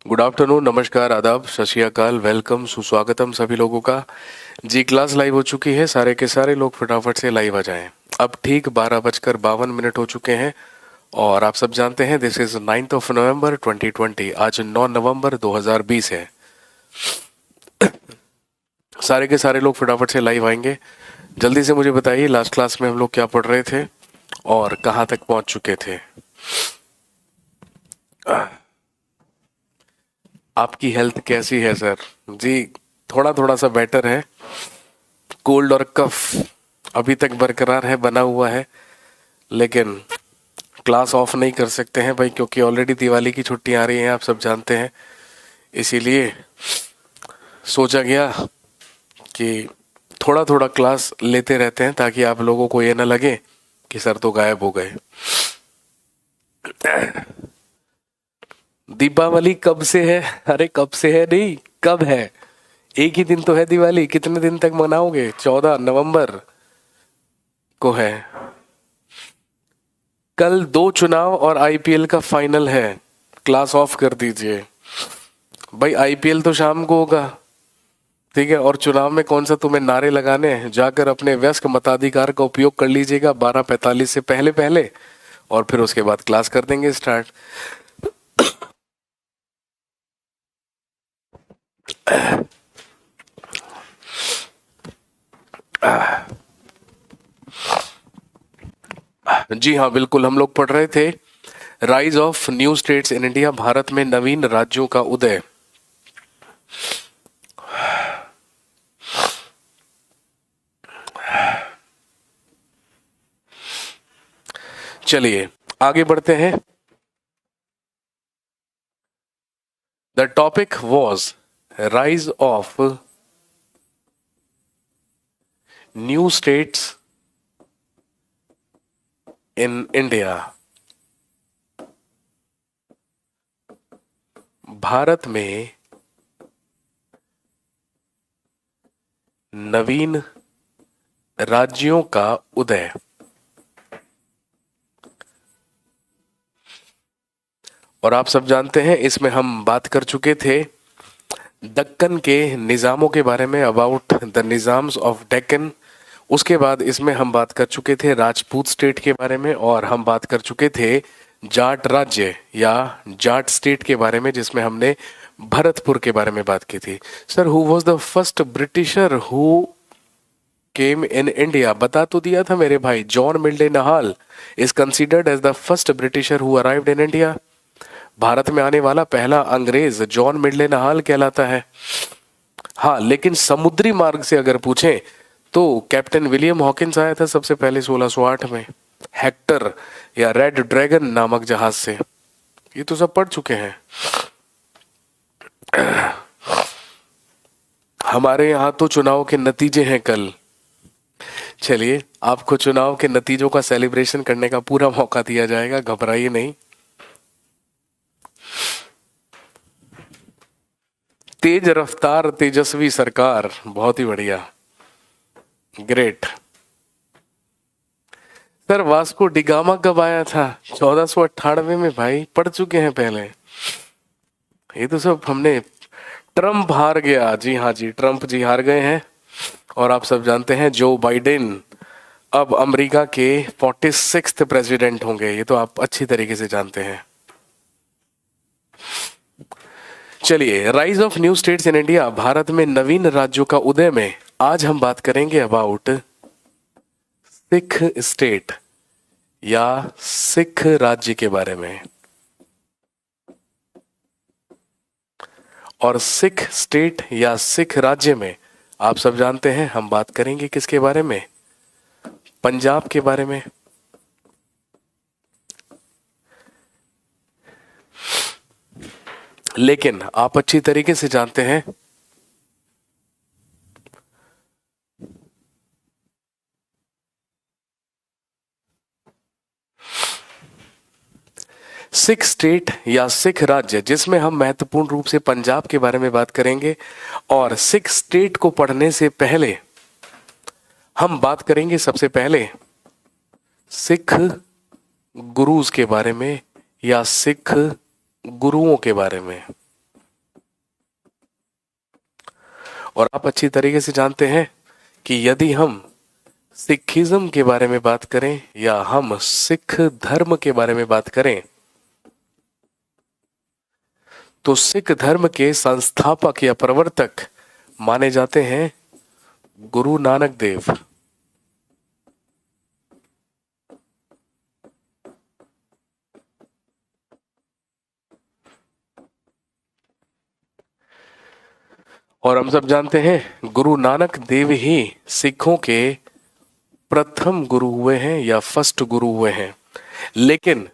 Good afternoon, नमस्कार, आदाब, सत श्री अकाल, वेलकम, सुस्वागतम सभी लोगों का। जी क्लास लाइव हो चुकी है। सारे के सारे लोग फटाफट से लाइव आ जाएं। अब ठीक 12:52 हो चुके हैं और आप सब जानते हैं दिस इज 9 नवंबर 2020। आज 9 नवंबर 2020 है। सारे के सारे लोग फटाफट से लाइव आएंगे। जल्दी से मुझे बताइए लास्ट क्लास में हम लोग क्या पढ़ रहे थे और कहाँ तक पहुंच चुके थे। आपकी हेल्थ कैसी है सर? जी थोड़ा थोड़ा सा बेटर है। कोल्ड और कफ अभी तक बरकरार है, बना हुआ है, लेकिन क्लास ऑफ नहीं कर सकते हैं भाई, क्योंकि ऑलरेडी दिवाली की छुट्टी आ रही है, आप सब जानते हैं। इसीलिए सोचा गया कि थोड़ा थोड़ा क्लास लेते रहते हैं ताकि आप लोगों को ये ना लगे कि सर तो गायब हो गए। दीपावली कब से है? अरे कब से है नहीं, कब है? एक ही दिन तो है दिवाली। कितने दिन तक मनाओगे? 14 नवंबर को है। कल 2 चुनाव और आईपीएल का फाइनल है। क्लास ऑफ कर दीजिए भाई। आईपीएल तो शाम को होगा, ठीक है, और चुनाव में कौन सा तुम्हें नारे लगाने हैं? जाकर अपने वयस्क मताधिकार का उपयोग कर लीजिएगा 12:45 से पहले पहले, और फिर उसके बाद क्लास कर देंगे स्टार्ट। जी हाँ, बिल्कुल, हम लोग पढ़ रहे थे rise of new states in India, Bharat में नवीन राज्यों का उदय। चलिए आगे बढ़ते हैं। The topic was rise of new states in India, Bharat में नवीन राज्यों का उदय। और आप सब जानते हैं इसमें हम बात कर चुके थे दक्कन के निज़ामों के बारे में, about the Nizam's of Deccan. उसके बाद इसमें हम बात कर चुके थे राजपूत स्टेट के बारे में, और हम बात कर चुके थे जाट राज्य या जाट स्टेट के बारे में, जिसमें हमने भरतपुर के बारे में बात की थी। Sir who was the first Britisher who came in India? बता तो दिया था मेरे भाई, John Mildenhall is considered as the first Britisher who arrived in India. Bharat में आने वाला पहला अंग्रेज जॉन मिडले नहाल कहलाता है। हाँ, लेकिन समुद्री मार्ग से अगर पूछें तो कैप्टन विलियम हॉकिंस आया था सबसे पहले 1608 में, हेक्टर या रेड ड्रैगन नामक जहाज से। ये तो सब पढ़ चुके हैं। हमारे यहाँ तो चुनाव के नतीजे हैं कल। चलिए आपको चुनाव के नतीजों का सेलिब्रेशन करने का पूरा मौका दिया जाएगा, घबराइए नहीं। तेज रफ्तार तेजस्वी सरकार, बहुत ही बढ़िया, ग्रेट। सर वास्को डिगामा कब आया था? 1498 में भाई, पढ़ चुके हैं पहले। ये तो सब हमने। ट्रम्प हार गया, जी हाँ जी, ट्रम्प जी हार गए हैं। और आप सब जानते हैं जो बाइडेन अब अमेरिका के 46th प्रेसिडेंट होंगे। ये तो आप अच्छी तरीके से जानते हैं। चलिए, rise of new states in India, Bharat में नवीन राज्यों का उदय में आज हम बात करेंगे अबाउट सिख स्टेट या सिख राज्य के बारे में। और सिख स्टेट या सिख राज्य में आप सब जानते हैं हम बात करेंगे किसके बारे में? पंजाब के बारे में। लेकिन आप अच्छी तरीके से जानते हैं सिख स्टेट या सिख राज्य, जिसमें हम महत्वपूर्ण रूप से पंजाब के बारे में बात करेंगे। और सिख स्टेट को पढ़ने से पहले हम बात करेंगे सबसे पहले सिख गुरुज के बारे में या सिख गुरुओं के बारे में। और आप अच्छी तरीके से जानते हैं कि यदि हम सिखिज्म के बारे में बात करें या हम सिख धर्म के बारे में बात करें तो सिख धर्म के संस्थापक या प्रवर्तक माने जाते हैं गुरु नानक देव। और हम सब जानते हैं गुरु नानक देव ही सिखों के प्रथम गुरु हुए हैं या फर्स्ट गुरु हुए हैं। लेकिन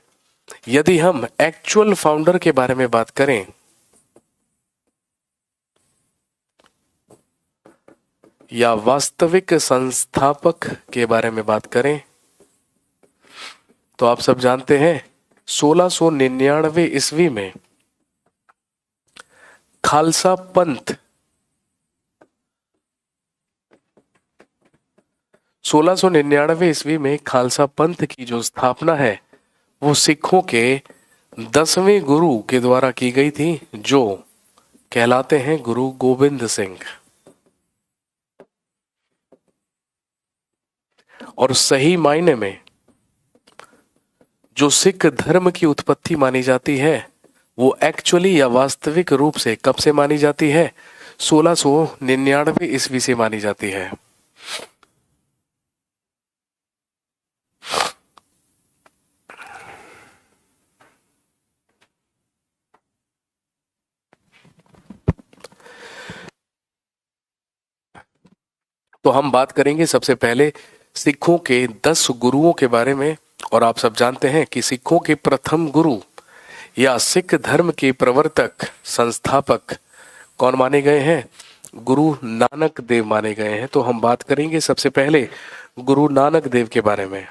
यदि हम एक्चुअल फाउंडर के बारे में बात करें या वास्तविक संस्थापक के बारे में बात करें तो आप सब जानते हैं 1699 ईस्वी में खालसा पंथ 1699 ईस्वी में खालसा पंथ की जो स्थापना है वो सिखों के 10वें गुरु के द्वारा की गई थी जो कहलाते हैं गुरु गोविंद सिंह। और सही मायने में जो सिख धर्म की उत्पत्ति मानी जाती है वो एक्चुअली या वास्तविक रूप से कब से मानी जाती है 1699 ईस्वी से मानी जाती है। तो हम बात करेंगे सबसे पहले सिखों के 10 गुरुओं के बारे में। और आप सब जानते हैं कि सिखों के प्रथम गुरु या सिख धर्म के प्रवर्तक संस्थापक कौन माने गए हैं? गुरु नानक देव माने गए हैं। तो हम बात करेंगे सबसे पहले गुरु नानक देव के बारे में।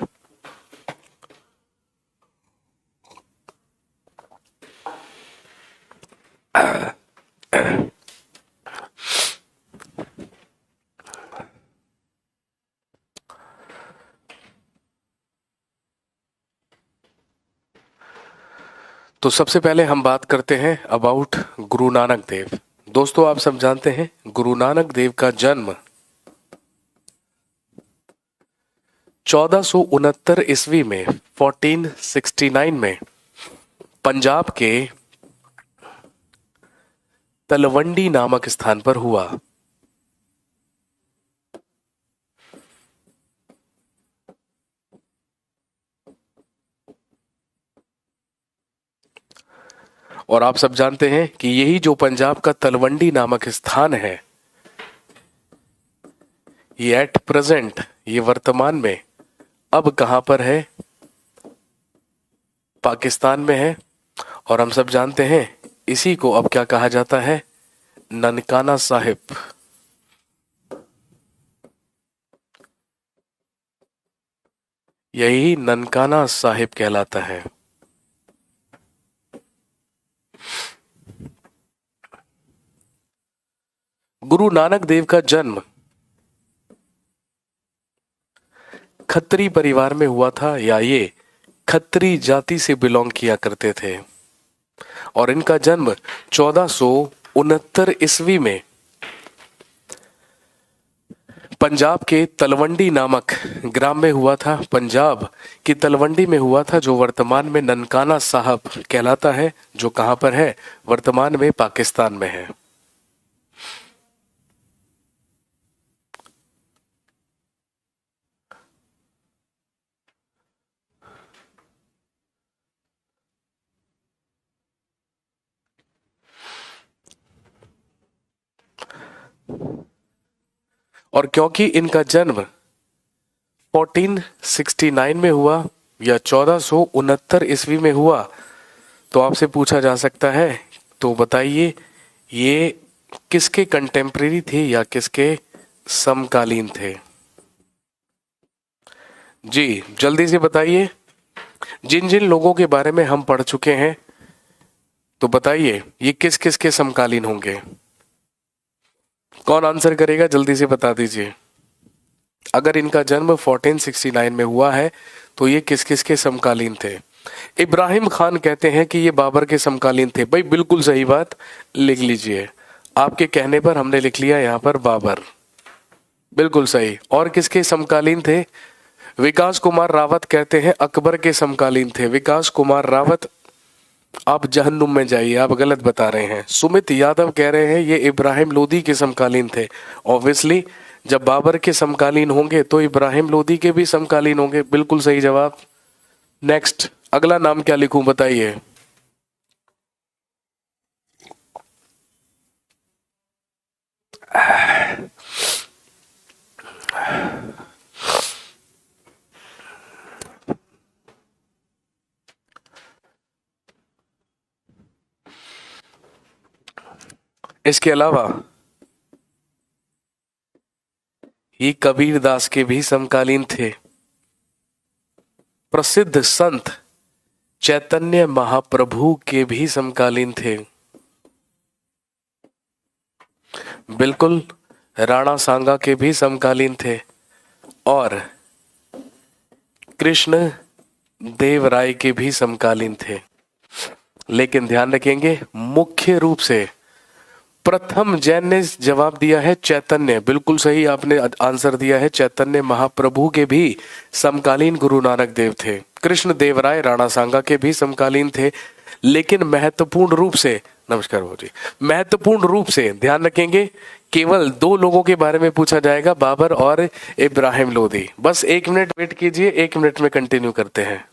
तो सबसे पहले हम बात करते हैं अबाउट गुरु नानक देव। दोस्तों आप सब जानते हैं गुरु नानक देव का जन्म 1469 ईस्वी में 1469 में पंजाब के तलवंडी नामक स्थान पर हुआ। और आप सब जानते हैं कि यही जो पंजाब का तलवंडी नामक स्थान है ये एट प्रेजेंट ये वर्तमान में अब कहां पर है? पाकिस्तान में है। और हम सब जानते हैं इसी को अब क्या कहा जाता है? ननकाना साहिब। यही ननकाना साहिब कहलाता है। गुरु नानक देव का जन्म खत्री परिवार में हुआ था या ये खत्री जाति से बिलोंग किया करते थे। और इनका जन्म 1469 ईस्वी में पंजाब के तलवंडी नामक ग्राम में हुआ था। पंजाब की तलवंडी में हुआ था जो वर्तमान में ननकाना साहब कहलाता है, जो कहां पर है? वर्तमान में पाकिस्तान में है। और क्योंकि इनका जन्म 1469 में हुआ या 1469 ईस्वी में हुआ तो आपसे पूछा जा सकता है तो बताइए ये किसके कंटेम्परेरी थे या किसके समकालीन थे? जी जल्दी से बताइए। जिन जिन लोगों के बारे में हम पढ़ चुके हैं तो बताइए ये किस किस के समकालीन होंगे? कौन आंसर करेगा? जल्दी से बता दीजिए। अगर इनका जन्म 1469 में हुआ है तो ये किस किस के समकालीन थे? इब्राहिम खान कहते हैं कि ये बाबर के समकालीन थे। भाई बिल्कुल सही बात, लिख लीजिए। आपके कहने पर हमने लिख लिया यहाँ पर बाबर। बिल्कुल सही। और किसके समकालीन थे? विकास कुमार रावत कहते हैं अकबर के समकालीन थे। विकास कुमार रावत, आप जहन्नुम में जाइए, आप गलत बता रहे हैं। सुमित यादव कह रहे हैं ये इब्राहिम लोदी के समकालीन थे। ऑब्वियसली जब बाबर के समकालीन होंगे तो इब्राहिम लोदी के भी समकालीन होंगे। बिल्कुल सही जवाब। नेक्स्ट, अगला नाम क्या लिखूं बताइए? इसके अलावा ये कबीर दास के भी समकालीन थे। प्रसिद्ध संत चैतन्य महाप्रभु के भी समकालीन थे। बिल्कुल, राणा सांगा के भी समकालीन थे। और कृष्ण देव राय के भी समकालीन थे। लेकिन ध्यान रखेंगे मुख्य रूप से प्रथम जैन ने जवाब दिया है चैतन्य। बिल्कुल सही आपने आंसर दिया है। चैतन्य महाप्रभु के भी समकालीन गुरु नानक देव थे। कृष्ण देव राय राणा सांगा के भी समकालीन थे। लेकिन महत्वपूर्ण रूप से, नमस्कार बाबू जी, महत्वपूर्ण रूप से ध्यान रखेंगे केवल दो लोगों के बारे में पूछा जाएगा, बाबर और इब्राहिम लोदी। बस 1 मिनट वेट कीजिए, 1 मिनट में कंटिन्यू करते हैं।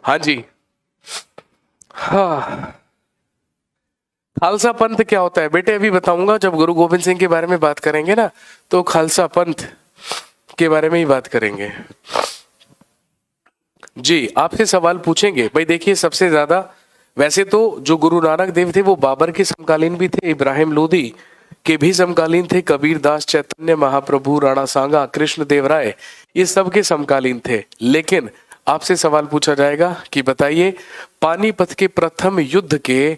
हाँ जी। हाँ, खालसा पंथ क्या होता है बेटे? अभी बताऊंगा, जब गुरु गोविंद सिंह के बारे में बात करेंगे ना, तो खालसा पंथ के बारे में ही बात करेंगे। जी, आपसे सवाल पूछेंगे भाई। देखिए, सबसे ज्यादा वैसे तो जो गुरु नानक देव थे वो बाबर के समकालीन भी थे, इब्राहिम लोदी के भी समकालीन थे, कबीर दास, चैतन्य महाप्रभु, राणा सांगा, कृष्ण देव राय, ये सब के समकालीन थे। लेकिन आपसे सवाल पूछा जाएगा कि बताइए, पानीपत के प्रथम युद्ध के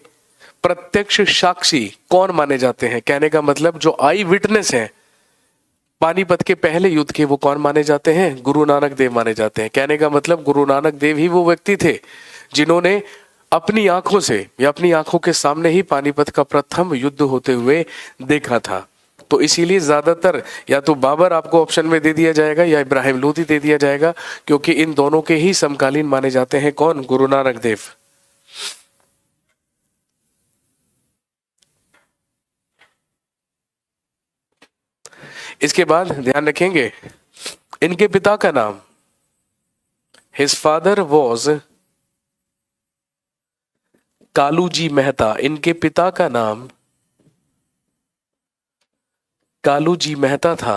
प्रत्यक्ष साक्षी कौन माने जाते हैं? कहने का मतलब जो आई विटनेस है पानीपत के पहले युद्ध के, वो कौन माने जाते हैं? गुरु नानक देव माने जाते हैं। कहने का मतलब गुरु नानक देव ही वो व्यक्ति थे जिन्होंने अपनी आंखों से या अपनी आंखों के सामने ही पानीपत का प्रथम युद्ध होते हुए देखा था। तो इसीलिए ज्यादातर या तो बाबर आपको ऑप्शन में दे दिया जाएगा या इब्राहिम लोदी दे दिया जाएगा, क्योंकि इन दोनों के ही समकालीन माने जाते हैं। कौन? गुरु नानक देव। इसके बाद ध्यान रखेंगे, इनके पिता का नाम, हिज फादर वॉज कालूजी मेहता। इनके पिता का नाम कालूजी मेहता था।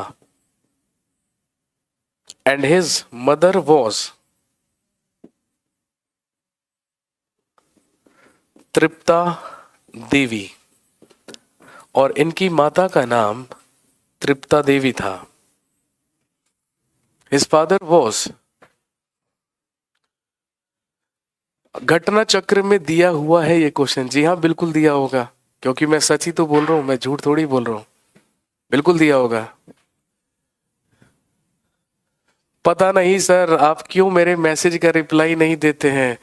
एंड हिज मदर वॉज तृप्ता देवी। और इनकी माता का नाम तृप्ता देवी था। हिज फादर वॉज, घटना चक्र में दिया हुआ है ये क्वेश्चन। जी हाँ, बिल्कुल दिया होगा, क्योंकि मैं सच ही तो बोल रहा हूं, मैं झूठ थोड़ी बोल रहा हूं। बिल्कुल दिया होगा। पता नहीं सर, आप क्यों मेरे मैसेज का रिप्लाई नहीं देते हैं?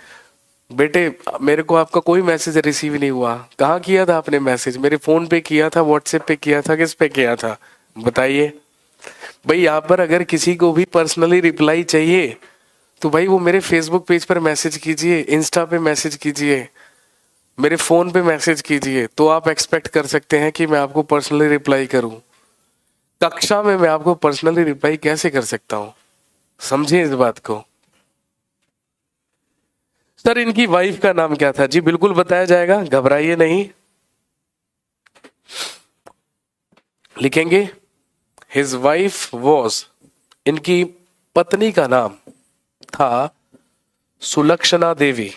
बेटे, मेरे को आपका कोई मैसेज रिसीव नहीं हुआ। कहाँ किया था आपने मैसेज? मेरे फोन पे किया था, व्हाट्सएप पे किया था, किस पे किया था? बताइए भाई। यहाँ पर अगर किसी को भी पर्सनली रिप्लाई चाहिए तो भाई वो मेरे फेसबुक पेज पर मैसेज कीजिए, इंस्टा पे मैसेज कीजिए, मेरे फोन पे मैसेज कीजिए, तो आप एक्सपेक्ट कर सकते हैं कि मैं आपको पर्सनली रिप्लाई करूं। कक्षा में मैं आपको पर्सनली रिप्लाई कैसे कर सकता हूं? समझिए इस बात को। सर, इनकी वाइफ का नाम क्या था? जी बिल्कुल बताया जाएगा, घबराइए नहीं। लिखेंगे, हिज वाइफ वॉज, इनकी पत्नी का नाम था सुलक्षणा देवी।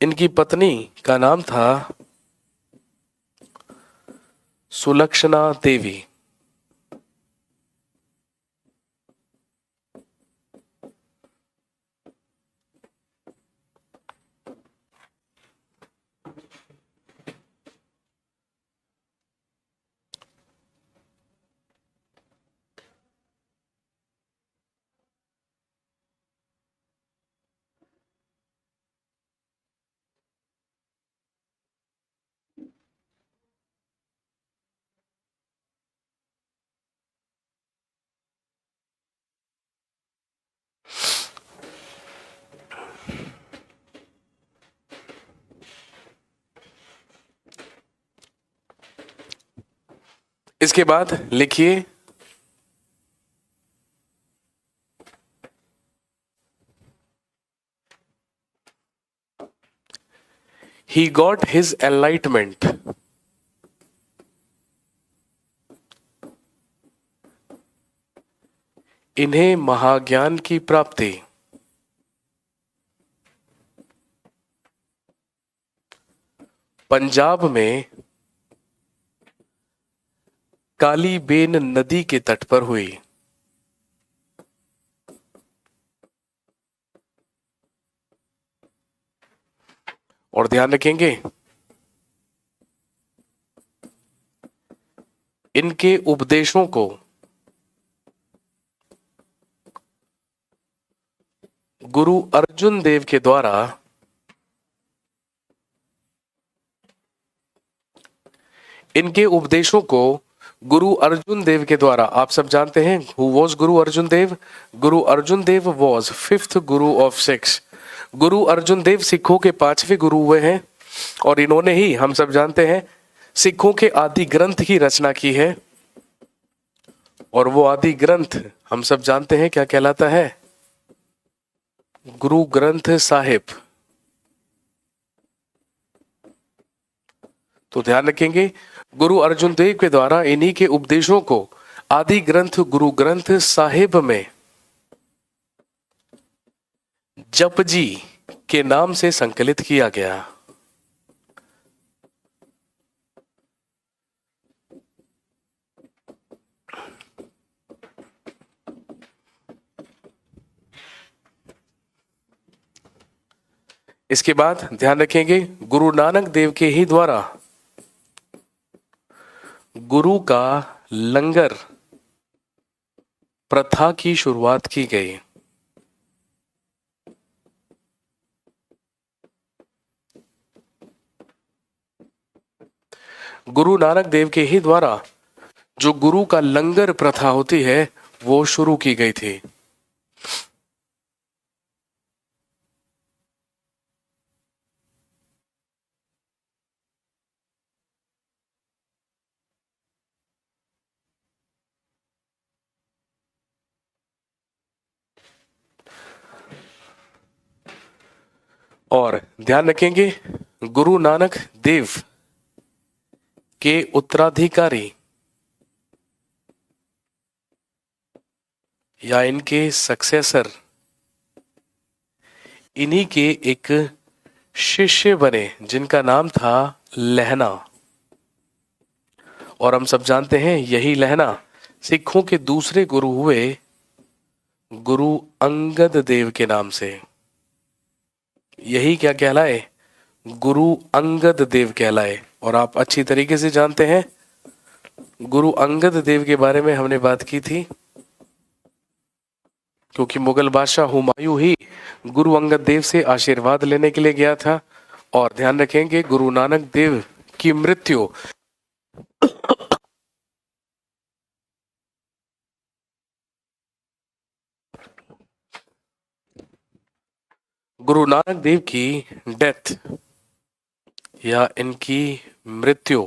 इनकी पत्नी का नाम था सुलक्षणा देवी। इसके बाद लिखिए, he got his enlightenment इन्हें महाज्ञान की प्राप्ति पंजाब में काली बेन नदी के तट पर हुई। और ध्यान रखेंगे, इनके उपदेशों को गुरु अर्जुन देव के द्वारा गुरु अर्जुन देव के द्वारा, आप सब जानते हैं who was Guru Arjun Dev? Guru Arjun Dev was fifth Guru of six. गुरु अर्जुन देव सिखों के पांचवें गुरु हुए हैं, और इन्होंने ही, हम सब जानते हैं, सिखों के आदि ग्रंथ की रचना की है। और वो आदि ग्रंथ हम सब जानते हैं क्या कहलाता है? गुरु ग्रंथ साहिब। तो ध्यान रखेंगे, गुरु अर्जुन देव के द्वारा इन्हीं के उपदेशों को आदि ग्रंथ गुरु ग्रंथ साहिब में जपजी के नाम से संकलित किया गया। इसके बाद ध्यान रखेंगे, गुरु नानक देव के ही द्वारा गुरु का लंगर प्रथा की शुरुआत की गई। गुरु नानक देव के ही द्वारा जो गुरु का लंगर प्रथा होती है वो शुरू की गई थी। और ध्यान रखेंगे, गुरु नानक देव के उत्तराधिकारी या इनके सक्सेसर इन्हीं के एक शिष्य बने जिनका नाम था लहना। और हम सब जानते हैं यही लहना सिखों के दूसरे गुरु हुए गुरु अंगद देव के नाम से। यही क्या कहलाए? गुरु अंगद देव कहलाए। और आप अच्छी तरीके से जानते हैं गुरु अंगद देव के बारे में हमने बात की थी, क्योंकि मुगल बादशाह हुमायूं ही गुरु अंगद देव से आशीर्वाद लेने के लिए गया था। और ध्यान रखेंगे, गुरु नानक देव की मृत्यु गुरु नानक देव की डेथ या इनकी मृत्यु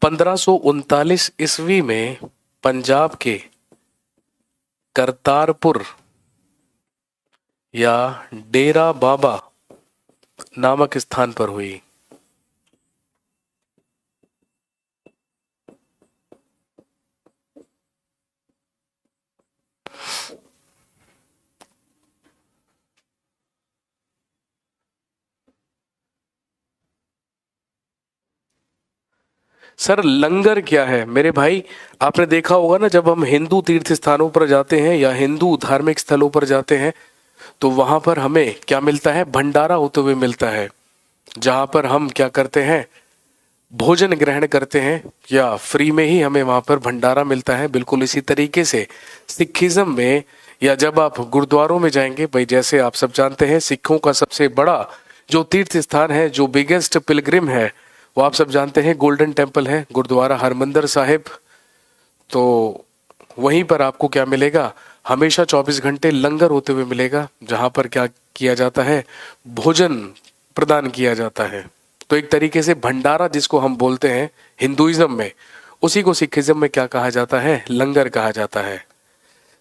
1539 ईस्वी में पंजाब के करतारपुर या डेरा बाबा नामक स्थान पर हुई। सर लंगर क्या है मेरे भाई? आपने देखा होगा ना, जब हम हिंदू तीर्थ स्थानों पर जाते हैं या हिंदू धार्मिक स्थलों पर जाते हैं तो वहां पर हमें क्या मिलता है? भंडारा होते हुए मिलता है, जहां पर हम क्या करते हैं? भोजन ग्रहण करते हैं या फ्री में ही हमें वहां पर भंडारा मिलता है। बिल्कुल इसी तरीके से सिखिज्म में या जब आप गुरुद्वारों में जाएंगे भाई, जैसे आप सब जानते हैं सिखों का सबसे बड़ा जो तीर्थ स्थान है, जो बिगेस्ट पिलग्रिम है, वो आप सब जानते हैं गोल्डन टेम्पल है, गुरुद्वारा हरमंदिर साहिब। तो वहीं पर आपको क्या मिलेगा? हमेशा 24 घंटे लंगर होते हुए मिलेगा, जहां पर क्या किया जाता है? भोजन प्रदान किया जाता है। तो एक तरीके से भंडारा जिसको हम बोलते हैं हिंदुइज्म में, उसी को सिखिज्म में क्या कहा जाता है? लंगर कहा जाता है।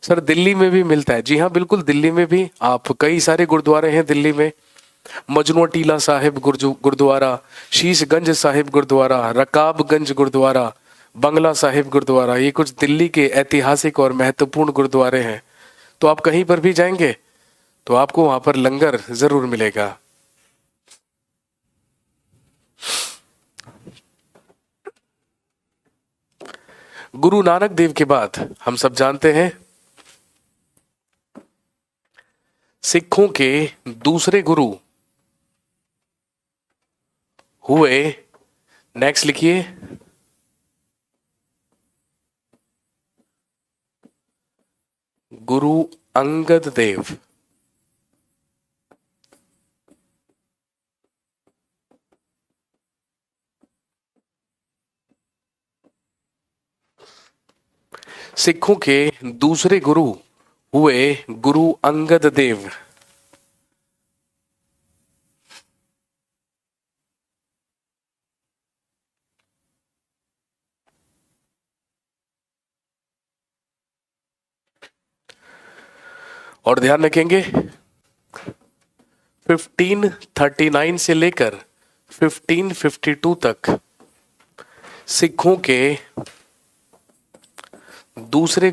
सर दिल्ली में भी मिलता है। जी हाँ बिल्कुल, दिल्ली में भी आप कई सारे गुरुद्वारे हैं दिल्ली में। मजनू टीला साहिब गुरुद्वारा, शीशगंज साहिब गुरुद्वारा, रकाबगंज गुरुद्वारा, बंगला साहिब गुरुद्वारा, ये कुछ दिल्ली के ऐतिहासिक और महत्वपूर्ण गुरुद्वारे हैं। तो आप कहीं पर भी जाएंगे तो आपको वहां पर लंगर जरूर मिलेगा। गुरु नानक देव के बाद हम सब जानते हैं सिखों के दूसरे गुरु हुए, नेक्स्ट लिखिए, गुरु अंगद देव। सिखों के दूसरे गुरु हुए गुरु अंगद देव। और ध्यान रखेंगे 1539 से लेकर 1552 तक सिखों के दूसरे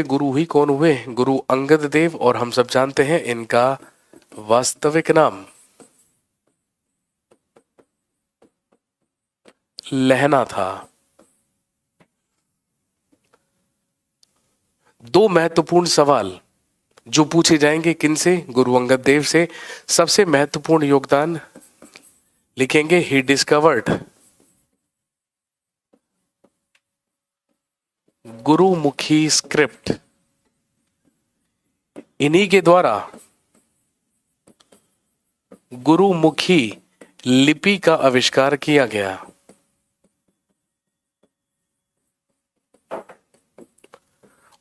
गुरु ही कौन हुए? गुरु अंगद देव। और हम सब जानते हैं इनका वास्तविक नाम लहना था। दो महत्वपूर्ण सवाल जो पूछे जाएंगे किनसे? गुरु अंगद देव से। सबसे महत्वपूर्ण योगदान लिखेंगे ही डिस्कवर्ड गुरुमुखी स्क्रिप्ट। इन्हीं के द्वारा गुरुमुखी लिपि का आविष्कार किया गया।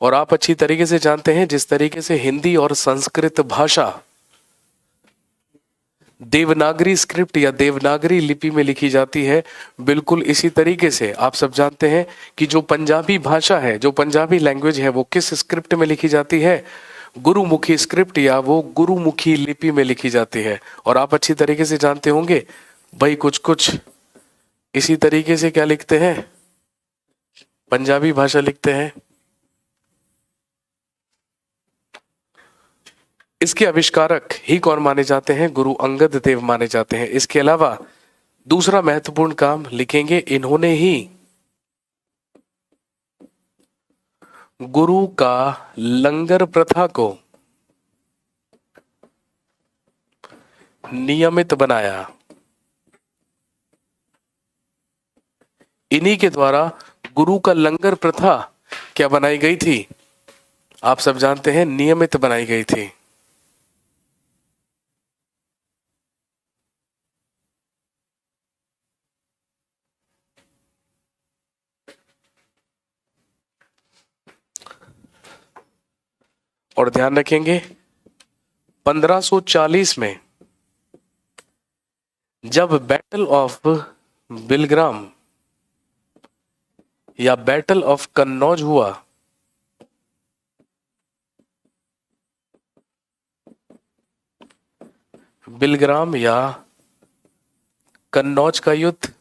और आप अच्छी तरीके से जानते हैं जिस तरीके से हिंदी और संस्कृत भाषा देवनागरी स्क्रिप्ट या देवनागरी लिपि में लिखी जाती है, बिल्कुल इसी तरीके से आप सब जानते हैं कि जो पंजाबी भाषा है, जो पंजाबी लैंग्वेज है, वो किस स्क्रिप्ट में लिखी जाती है? गुरुमुखी स्क्रिप्ट या वो गुरुमुखी लिपि में लिखी जाती है। और आप अच्छी तरीके से जानते होंगे भाई कुछ कुछ इसी तरीके से क्या लिखते हैं? पंजाबी भाषा लिखते हैं। इसके आविष्कारक ही कौन माने जाते हैं? गुरु अंगद देव माने जाते हैं। इसके अलावा दूसरा महत्वपूर्ण काम लिखेंगे, इन्होंने ही गुरु का लंगर प्रथा को नियमित बनाया। इन्हीं के द्वारा गुरु का लंगर प्रथा क्या बनाई गई थी? आप सब जानते हैं नियमित बनाई गई थी। और ध्यान रखेंगे 1540 में जब बैटल ऑफ बिलग्राम या बैटल ऑफ कन्नौज हुआ, बिलग्राम या कन्नौज का युद्ध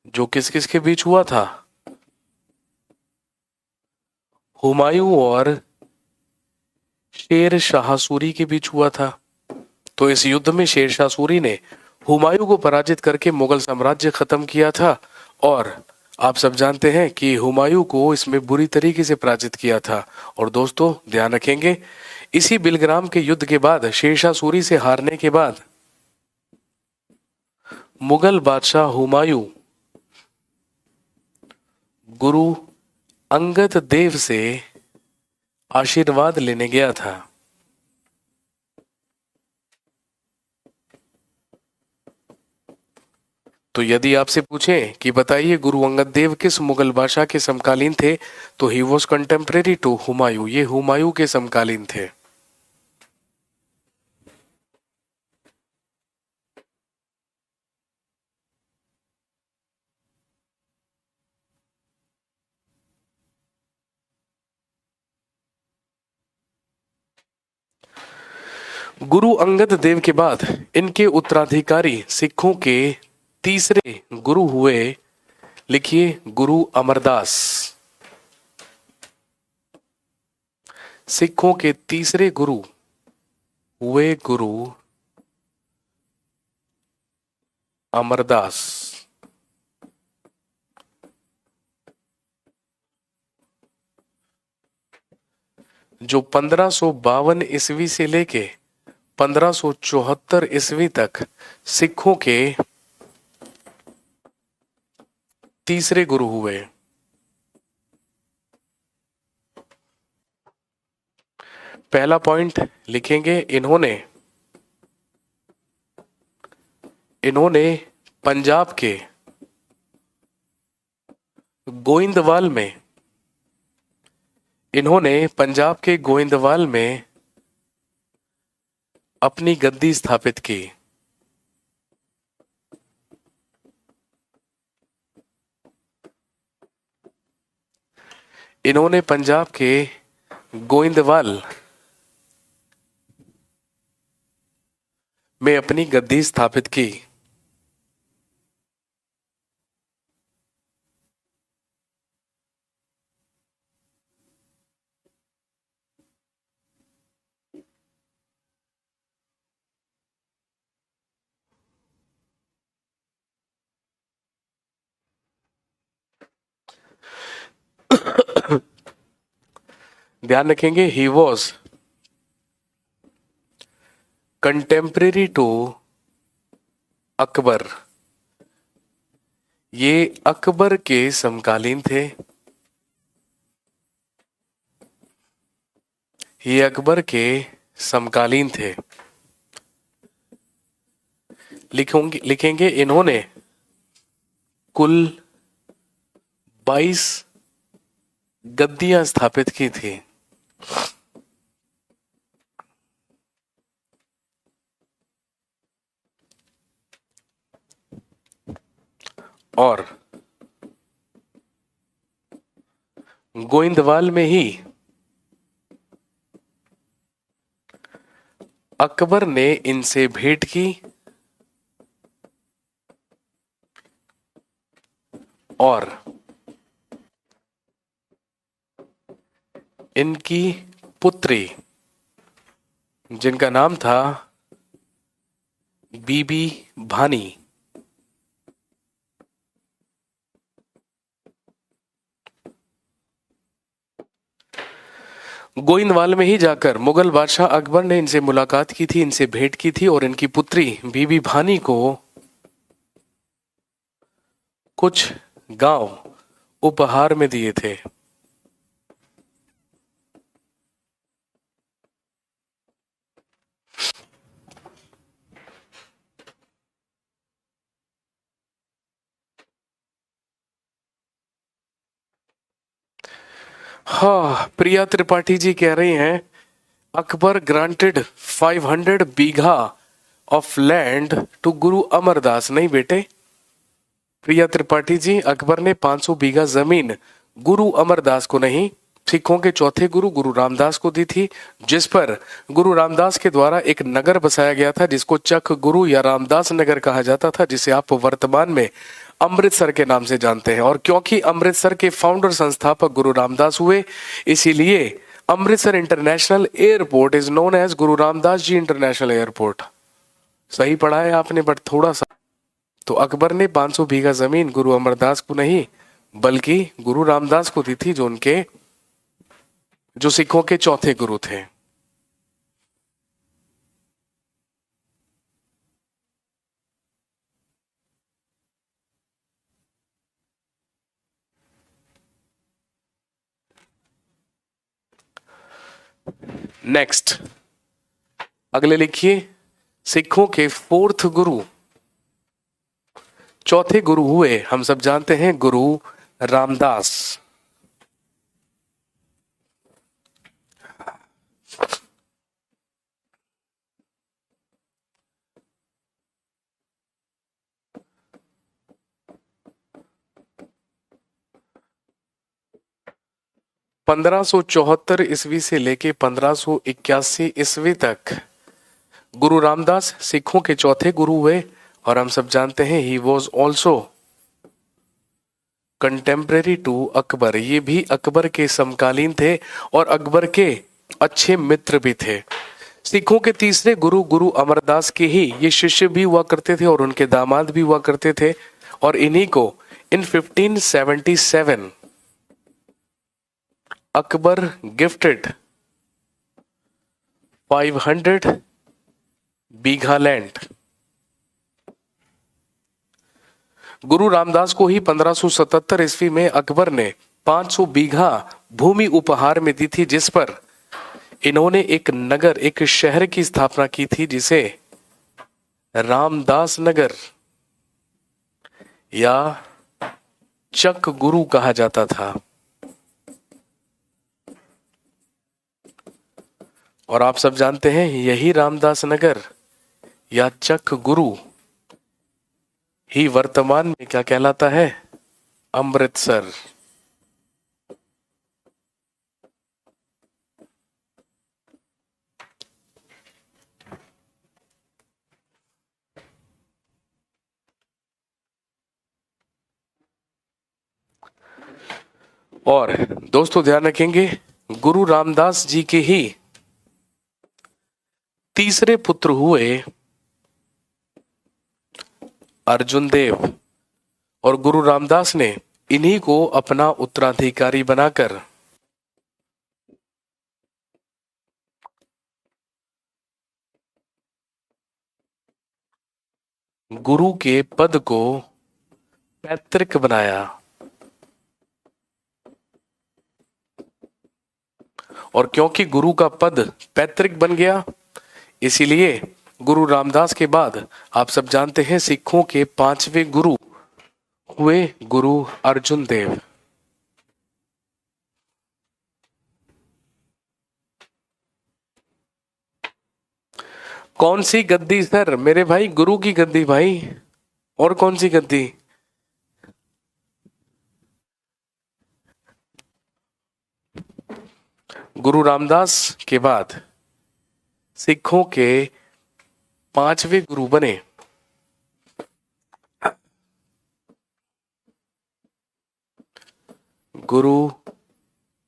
जो किस किस के बीच हुआ था? हुमायूं और शेर शाह सूरी के बीच हुआ था। तो इस युद्ध में शेर शाह सूरी ने हुमायूं को पराजित करके मुगल साम्राज्य खत्म किया था। और आप सब जानते हैं कि हुमायूं को इसमें बुरी तरीके से पराजित किया था। और दोस्तों ध्यान रखेंगे इसी बिलग्राम के युद्ध के बाद, शेर शाह सूरी से हारने के बाद, मुगल बादशाह हुमायूं गुरु अंगद देव से आशीर्वाद लेने गया था। तो यदि आपसे पूछें कि बताइए गुरु अंगद देव किस मुगल बादशाह के समकालीन थे, तो he was contemporary to Humayun. ये हुमायूं के समकालीन थे। गुरु अंगद देव के बाद इनके उत्तराधिकारी सिखों के तीसरे गुरु हुए, लिखिए गुरु अमरदास। सिखों के तीसरे गुरु हुए गुरु अमरदास। जो 1552 ईस्वी से लेके 1574 ईस्वी तक सिखों के तीसरे गुरु हुए। पहला पॉइंट लिखेंगे, इन्होंने पंजाब के गोइंदवाल में अपनी गद्दी स्थापित की। इन्होंने पंजाब के गोइंदवाल में अपनी गद्दी स्थापित की। ध्यान रखेंगे, he was contemporary to Akbar. ये अकबर के समकालीन थे। ये अकबर के समकालीन थे। लिखेंगे इन्होंने कुल 22 गद्दियां स्थापित की थी। और गोइंदवाल में ही अकबर ने इनसे भेंट की और इनकी पुत्री, जिनका नाम था बीबी भानी, गोइंदवाल में ही जाकर मुगल बादशाह अकबर ने इनसे मुलाकात की थी, इनसे भेंट की थी और इनकी पुत्री बीबी भानी को कुछ गांव उपहार में दिए थे। हाँ, प्रिया त्रिपाठी जी कह रही हैं Akbar granted 500 bigha of land to Guru Amar Das. नहीं बेटे प्रिया त्रिपाठी जी, अकबर ने 500 बीघा जमीन गुरु अमरदास को नहीं, सिखों के चौथे गुरु गुरु रामदास को दी थी, जिस पर गुरु रामदास के द्वारा एक नगर बसाया गया था जिसको चक गुरु या रामदास नगर कहा जाता था, जिसे आप वर्तमान में अमृतसर के नाम से जानते हैं। और क्योंकि अमृतसर के फाउंडर संस्थापक गुरु रामदास हुए, इसीलिए Amritsar international airport is known as Guru Ramdas ji international airport. सही पढ़ा है आपने, बट थोड़ा सा। तो अकबर ने 500 बीघा जमीन गुरु अमरदास को नहीं बल्कि गुरु रामदास को दी थी, जो सिखों के चौथे गुरु थे। नेक्स्ट, अगले लिखिए, सिखों के फोर्थ गुरु, चौथे गुरु हुए, हम सब जानते हैं, गुरु रामदास। (1574 ईस्वी से लेके 1581 ईस्वी तक गुरु रामदास सिखों के चौथे गुरु हुए। और हम सब जानते हैं he was also contemporary to Akbar. ये भी अकबर के समकालीन थे और अकबर के अच्छे मित्र भी थे। सिखों के तीसरे गुरु गुरु अमरदास के ही ये शिष्य भी हुआ करते थे और उनके दामाद भी हुआ करते थे। और इन्हीं को इन 1577 अकबर गिफ्टेड 500 बीघा लैंड। गुरु रामदास को ही 1577 ईस्वी में अकबर ने 500 बीघा भूमि उपहार में दी थी, जिस पर इन्होंने एक नगर, एक शहर की स्थापना की थी जिसे रामदास नगर या चक गुरु कहा जाता था। और आप सब जानते हैं यही रामदास नगर या चक गुरु ही वर्तमान में क्या कहलाता है? अमृतसर। और दोस्तों ध्यान रखेंगे, गुरु रामदास जी के ही तीसरे पुत्र हुए अर्जुन देव, और गुरु रामदास ने इन्हीं को अपना उत्तराधिकारी बनाकर गुरु के पद को पैतृक बनाया। और क्योंकि गुरु का पद पैतृक बन गया, इसीलिए गुरु रामदास के बाद आप सब जानते हैं सिखों के पांचवें गुरु हुए गुरु अर्जुन देव। कौन सी गद्दी सर? मेरे भाई गुरु की गद्दी भाई। और कौन सी गद्दी? गुरु रामदास के बाद सिखों के पांचवें गुरु बने गुरु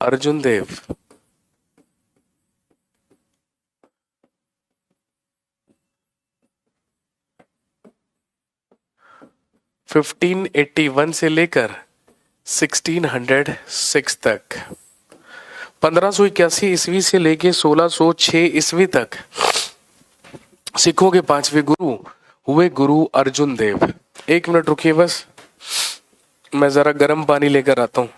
अर्जुन देव। 1581 से लेकर 1606 तक, 1581 ईस्वी से लेकर 1606 ईस्वी तक सिखों के पांचवें गुरु हुए गुरु अर्जुन देव। एक मिनट रुकिए बस, मैं जरा गर्म पानी लेकर आता हूं।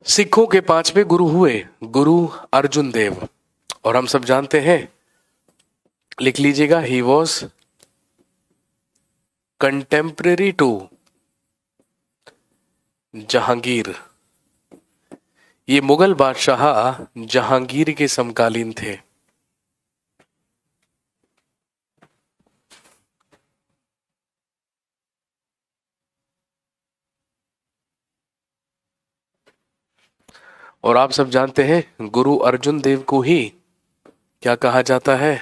सिखों के पांचवें गुरु हुए गुरु अर्जुन देव, और हम सब जानते हैं, लिख लीजिएगा, he was contemporary to Jahangir. ये मुगल बादशाह जहांगीर के समकालीन थे। और आप सब जानते हैं गुरु अर्जुन देव को ही क्या कहा जाता है?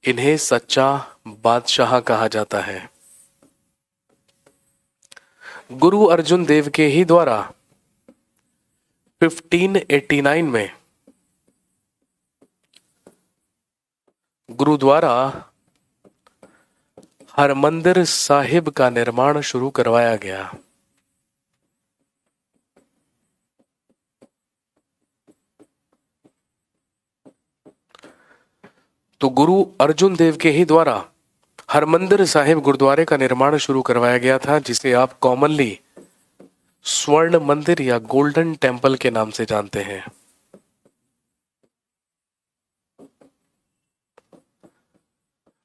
इन्हें सच्चा बादशाह कहा जाता है। गुरु अर्जुन देव के ही द्वारा 1589 में गुरुद्वारा हरमंदिर साहिब का निर्माण शुरू करवाया गया। तो गुरु अर्जुन देव के ही द्वारा हरमंदिर साहिब गुरुद्वारे का निर्माण शुरू करवाया गया था, जिसे आप कॉमनली स्वर्ण मंदिर या गोल्डन टेम्पल के नाम से जानते हैं।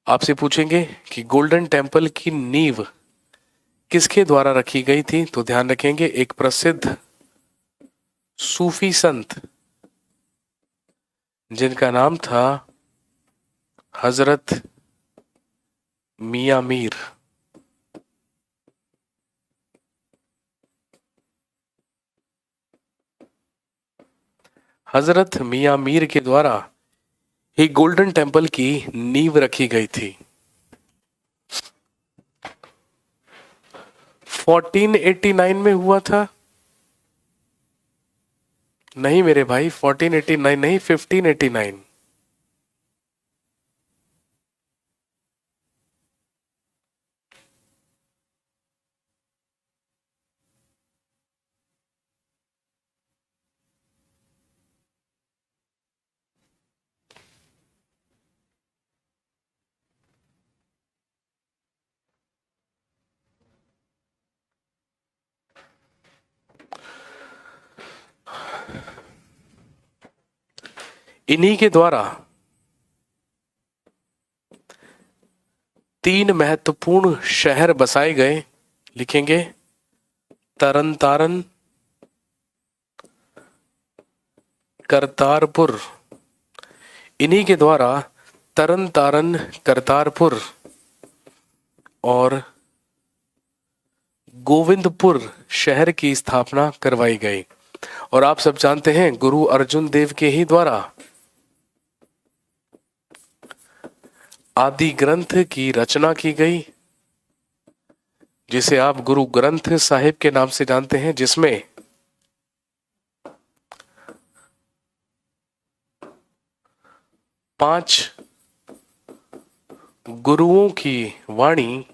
आपसे पूछेंगे कि गोल्डन टेम्पल की नींव किसके द्वारा रखी गई थी, तो ध्यान रखेंगे, एक प्रसिद्ध सूफी संत जिनका नाम था हजरत मियां मीर। हजरत मियां मीर के द्वारा ही गोल्डन टेम्पल की नींव रखी गई थी? 1489 में हुआ था? नहीं मेरे भाई, 1489 नहीं, 1589। इन्हीं के द्वारा 3 महत्वपूर्ण शहर बसाए गए। लिखेंगे तरन तारन, करतारपुर। इन्हीं के द्वारा तरन तारन, करतारपुर और गोविंदपुर शहर की स्थापना करवाई गई। और आप सब जानते हैं गुरु अर्जुन देव के ही द्वारा आदि ग्रंथ की रचना की गई, जिसे आप गुरु ग्रंथ साहिब के नाम से जानते हैं, जिसमें पांच गुरुओं की वाणी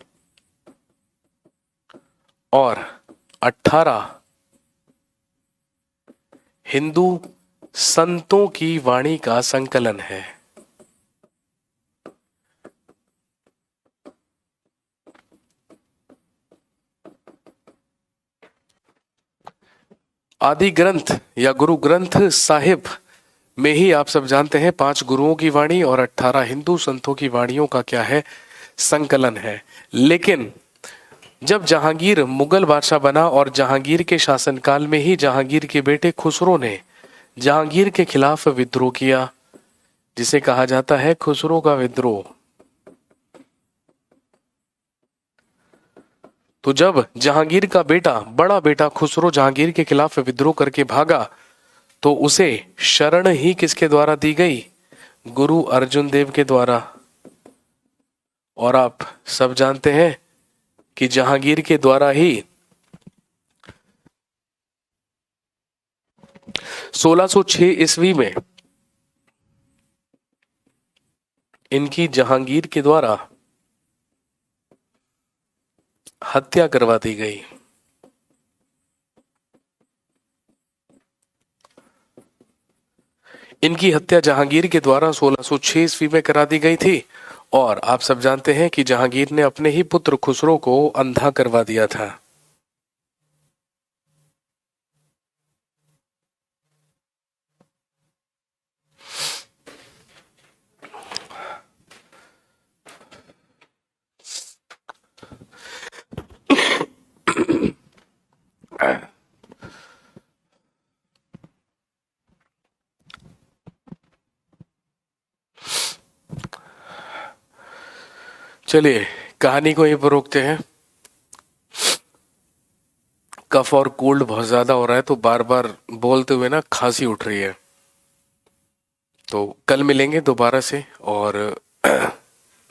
और 18 हिंदू संतों की वाणी का संकलन है। आदि ग्रंथ या गुरु ग्रंथ साहिब में ही आप सब जानते हैं 5 गुरुओं की वाणी और 18 हिंदू संतों की वाणियों का क्या है, संकलन है। लेकिन जब जहांगीर मुगल बादशाह बना और जहांगीर के शासनकाल में ही जहांगीर के बेटे खुसरो ने जहांगीर के खिलाफ विद्रोह किया, जिसे कहा जाता है खुसरो का विद्रोह। तो जब जहांगीर का बेटा, बड़ा बेटा खुसरो जहांगीर के खिलाफ विद्रोह करके भागा, तो उसे शरण ही किसके द्वारा दी गई? गुरु अर्जुन देव के द्वारा। और आप सब जानते हैं कि जहांगीर के द्वारा ही 1606 ईस्वी में इनकी जहांगीर के द्वारा हत्या करवा दी गई। इनकी हत्या जहांगीर के द्वारा 1606 ईस्वी में करा दी गई थी। और आप सब जानते हैं कि जहांगीर ने अपने ही पुत्र खुसरो को अंधा करवा दिया था। चलिए कहानी को यहीं पर रोकते हैं। कफ और कोल्ड बहुत ज्यादा हो रहा है, तो बार बार बोलते हुए ना खांसी उठ रही है। तो कल मिलेंगे दोबारा से, और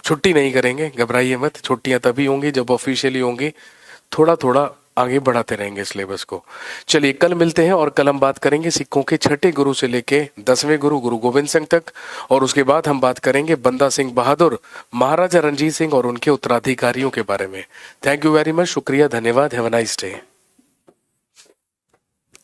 छुट्टी नहीं करेंगे, घबराइए मत। छुट्टियां तभी होंगी जब ऑफिशियली होंगी। थोड़ा थोड़ा आगे बढ़ाते रहेंगे सिलेबस को। चलिए कल मिलते हैं, और कल हम बात करेंगे सिखों के 6ठे गुरु से लेके 10वें गुरु गुरु गोविंद सिंह तक। और उसके बाद हम बात करेंगे बंदा सिंह बहादुर, महाराजा रणजीत सिंह और उनके उत्तराधिकारियों के बारे में। थैंक यू वेरी मच, शुक्रिया, धन्यवाद, हैव अ नाइस डे।